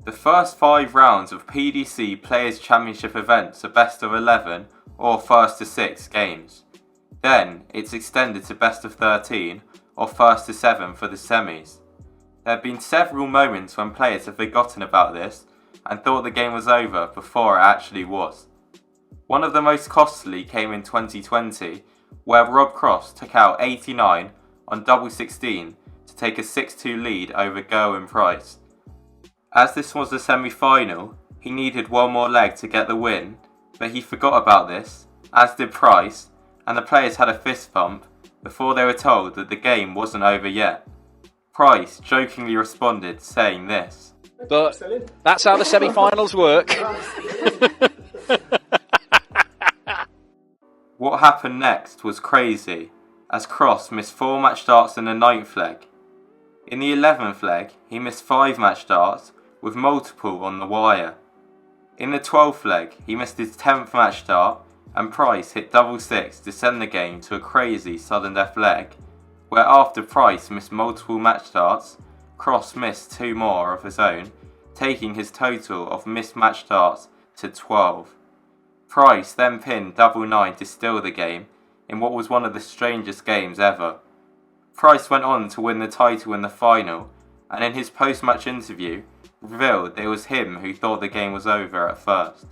The first 5 rounds of PDC Players' Championship events are best of 11 or first to 6 games. Then it's extended to best of 13 or first to 7 for the semis. There have been several moments when players have forgotten about this and thought the game was over before it actually was. One of the most costly came in 2020, where Rob Cross took out 89 on double 16 to take a 6-2 lead over Gerwin Price. As this was the semi-final, he needed one more leg to get the win, but he forgot about this, as did Price, and the players had a fist bump before they were told that the game wasn't over yet. Price jokingly responded saying this: "But that's how the semi-finals work." What happened next was crazy, as Cross missed 4 match darts in the 9th leg. In the 11th leg, he missed 5 match darts, with multiple on the wire. In the 12th leg, he missed his 10th match dart, and Price hit double 6 to send the game to a crazy sudden death leg, where after Price missed multiple match darts, Cross missed 2 more of his own, taking his total of missed match darts to 12. Price then pinned double 9 to steal the game in what was one of the strangest games ever. Price went on to win the title in the final, and in his post-match interview revealed that it was him who thought the game was over at first.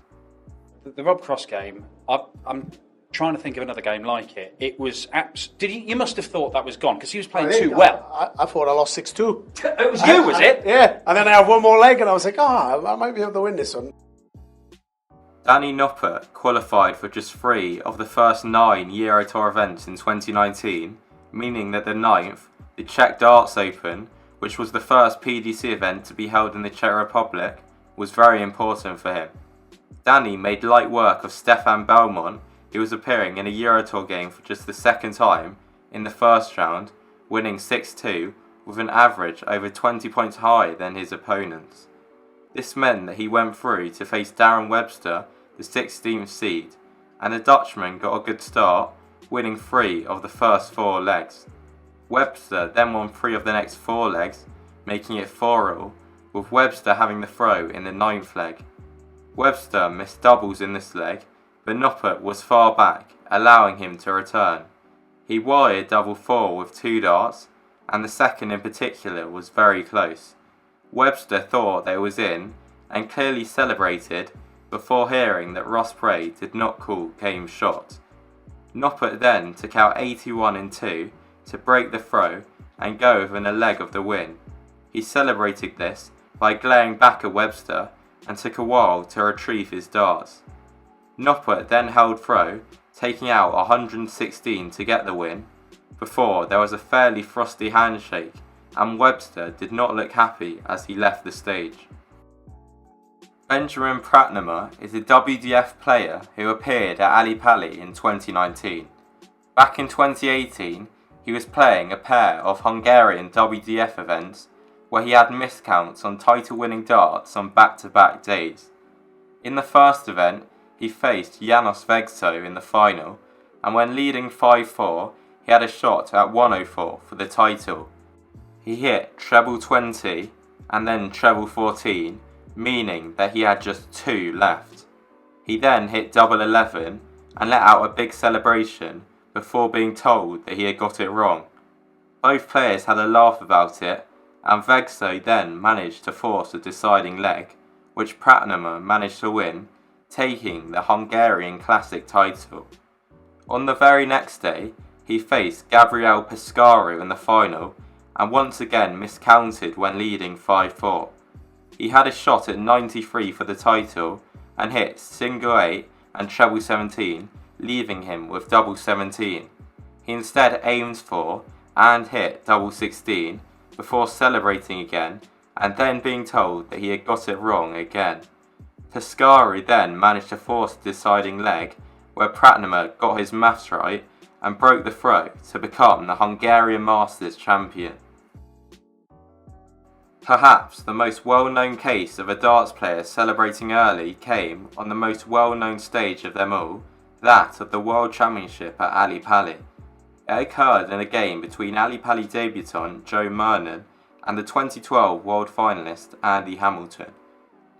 The Rob Cross game, I'm trying to think of another game like it. It was you must have thought that was gone because he was playing too well. I thought I lost 6-2. It was you, was it? Yeah, and then I had one more leg and I was like, I might be able to win this one. Danny Noppert qualified for just 3 of the first 9 Euro Tour events in 2019, meaning that the 9th, the Czech Darts Open, which was the first PDC event to be held in the Czech Republic, was very important for him. Danny made light work of Stefan Belmont, who was appearing in a Euro Tour game for just the 2nd time in the first round, winning 6-2 with an average over 20 points higher than his opponents. This meant that he went through to face Darren Webster, the 16th seed, and the Dutchman got a good start, winning 3 of the first 4 legs. Webster then won 3 of the next 4 legs, making it 4-all, with Webster having the throw in the 9th leg. Webster missed doubles in this leg, but Noppert was far back, allowing him to return. He wired double 4 with 2 darts, and the second in particular was very close. Webster thought that it was in, and clearly celebrated, before hearing that Ross Bray did not call game shot. Noppert then took out 81 in 2 to break the throw and go within a leg of the win. He celebrated this by glaring back at Webster and took a while to retrieve his darts. Noppert then held throw, taking out 116 to get the win, before there was a fairly frosty handshake and Webster did not look happy as he left the stage. Benjamin Pratnemer is a WDF player who appeared at Ali Pali in 2019. Back in 2018, he was playing a pair of Hungarian WDF events where he had miscounts on title-winning darts on back-to-back days. In the first event, he faced Janos Vegso in the final, and when leading 5-4, he had a shot at 104 for the title. He hit treble 20 and then treble 14, meaning that he had just 2 left. He then hit double 11 and let out a big celebration before being told that he had got it wrong. Both players had a laugh about it, and Vegso then managed to force a deciding leg, which Pratnemer managed to win, taking the Hungarian Classic title. On the very next day, he faced Gabriel Pescaro in the final, and once again miscounted when leading 5-4. He had a shot at 93 for the title, and hit single 8 and treble 17, leaving him with double 17. He instead aimed for and hit double 16 before celebrating again and then being told that he had got it wrong again. Pescaro then managed to force the deciding leg where Pratnemer got his maths right and broke the throw to become the Hungarian Masters champion. Perhaps the most well-known case of a darts player celebrating early came on the most well-known stage of them all, that of the World Championship at Ali Pali. It occurred in a game between Ali Pali debutant Joe Merlin and the 2012 world finalist Andy Hamilton.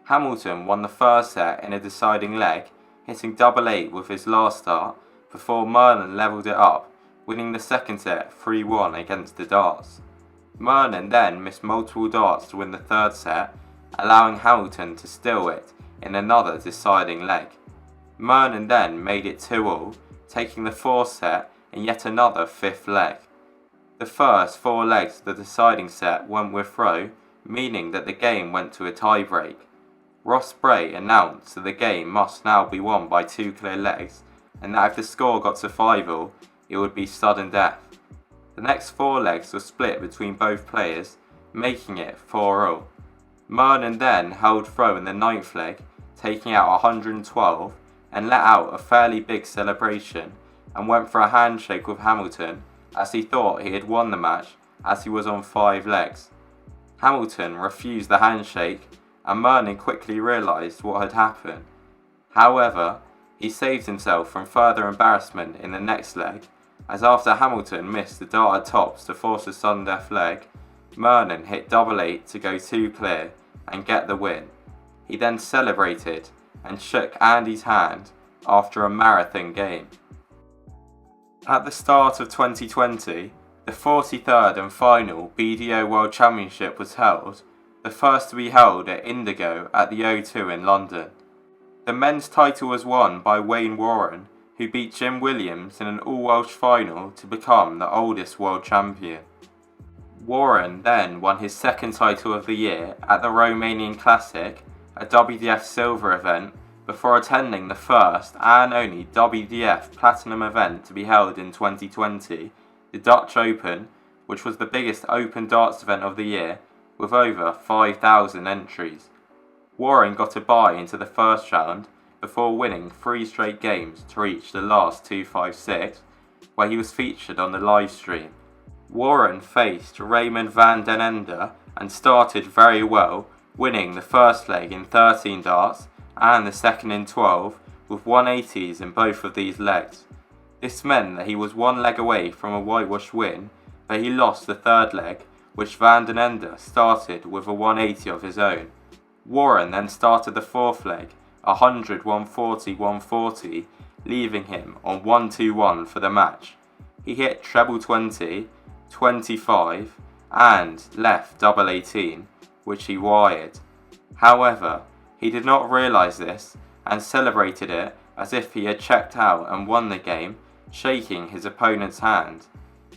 Hamilton won the first set in a deciding leg, hitting double 8 with his last start, before Merlin levelled it up, winning the second set 3-1 against the darts. Merlin then missed multiple darts to win the third set, allowing Hamilton to steal it in another deciding leg. Merlin then made it 2-2, taking the fourth set in yet another fifth leg. The first 4 legs of the deciding set went with throw, meaning that the game went to a tiebreak. Ross Bray announced that the game must now be won by 2 clear legs, and that if the score got to 5-all, it would be sudden death. The next 4 legs were split between both players, making it 4-all. Merlin then held throw in the 9th leg, taking out 112, and let out a fairly big celebration, and went for a handshake with Hamilton, as he thought he had won the match as he was on 5 legs. Hamilton refused the handshake, and Merlin quickly realised what had happened. However, he saved himself from further embarrassment in the next leg, as after Hamilton missed the dart at tops to force a sudden death leg, Merlin hit double 8 to go 2 clear and get the win. He then celebrated and shook Andy's hand after a marathon game. At the start of 2020, the 43rd and final BDO World Championship was held, the first to be held at Indigo at the O2 in London. The men's title was won by Wayne Warren, who beat Jim Williams in an all-Welsh final to become the oldest world champion. Warren then won his second title of the year at the Romanian Classic, a WDF Silver event, before attending the first and only WDF Platinum event to be held in 2020, the Dutch Open, which was the biggest open darts event of the year, with over 5,000 entries. Warren got a bye into the first round before winning 3 straight games to reach the last 2-5-6, where he was featured on the live stream. Warren faced Raymond van den Ende and started very well, winning the first leg in 13 darts and the second in 12, with 180s in both of these legs. This meant that he was 1 leg away from a whitewash win, but he lost the third leg, which van den Ende started with a 180 of his own. Warren then started the fourth leg, 100, 140, 140, leaving him on 1-2-1 for the match. He hit treble 20, 25, and left double 18, which he wired. However, he did not realise this and celebrated it as if he had checked out and won the game, shaking his opponent's hand.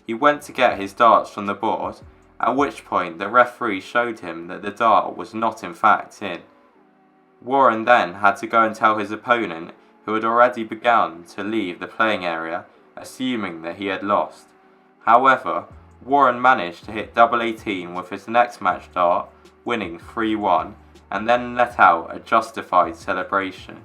He went to get his darts from the board, at which point the referee showed him that the dart was not in fact in. Warren then had to go and tell his opponent, who had already begun to leave the playing area, assuming that he had lost. However, Warren managed to hit double 18 with his next match dart, winning 3-1, and then let out a justified celebration.